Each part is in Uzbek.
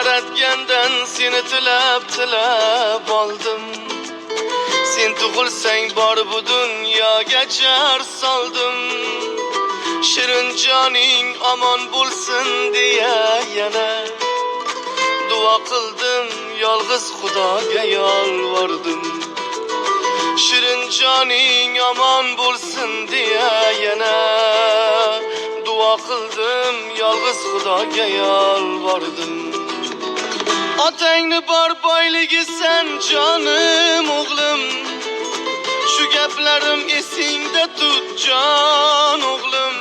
yaratgandan seni tilab oldim. Sen tug'ilsang bor bu dunyoga jar soldim. Shirin joning omon bo'lsin deya yana duo qildim, yolg'iz Xudoga yolvordim. Shirin joning omon bo'lsin deya yana duo qildim, yolg'iz Xudoga yolvordim. Otangni bor boyligi sen jonim o'g'lim, shu gaplarim esingda tut jon o'g'lim.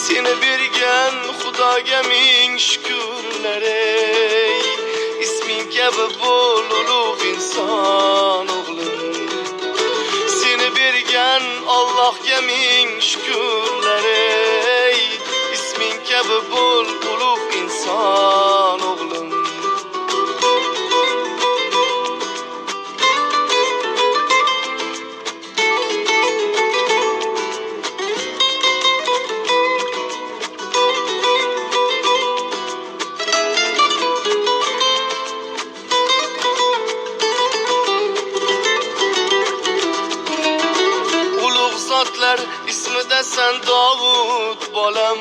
Seni bergan Xudoga ming shukrlar ey, isming kabi bo'l ulug' inson o'g'lim. Seni bergan Allohga ming shukrlar ey, isming kabi bo'l ulug' inson o'g'lim. Ismida sen Davud bolam,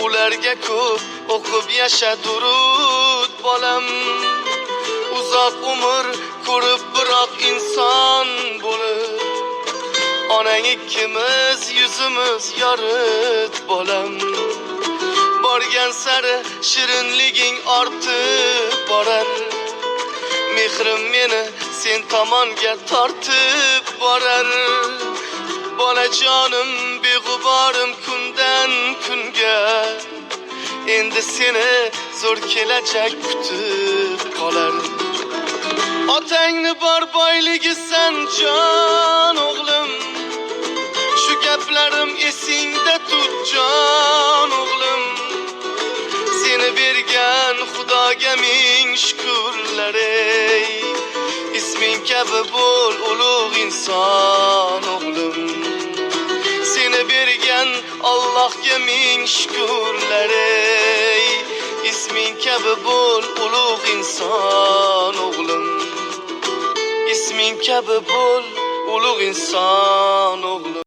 ularga ko'p o'qib yasha durud bolam. Uzoq umr ko'rib biroq inson bo'lib, onang ikkimiz yuzimiz yorit bolam. Borgan sari shirinliging ortib borar, mehrim meni sen tomonga tortib borar. Bolajonim beg'uborim kundan kunga, endi seni zo'r kelajak kutib qolar. Otangni bor boyligi sen jon o'g'lim, shu gaplarim esingda tut jon o'g'lim. Seni bergan Xudoga ming shukrlar ey, isming kabi bo'l ulug' inson o'g'lim. Seni bergan Allohga ming shukrlar ey, isming kabi bo'l ulug' inson o'g'lim. Isming kabi bo'l ulug' inson o'g'lim.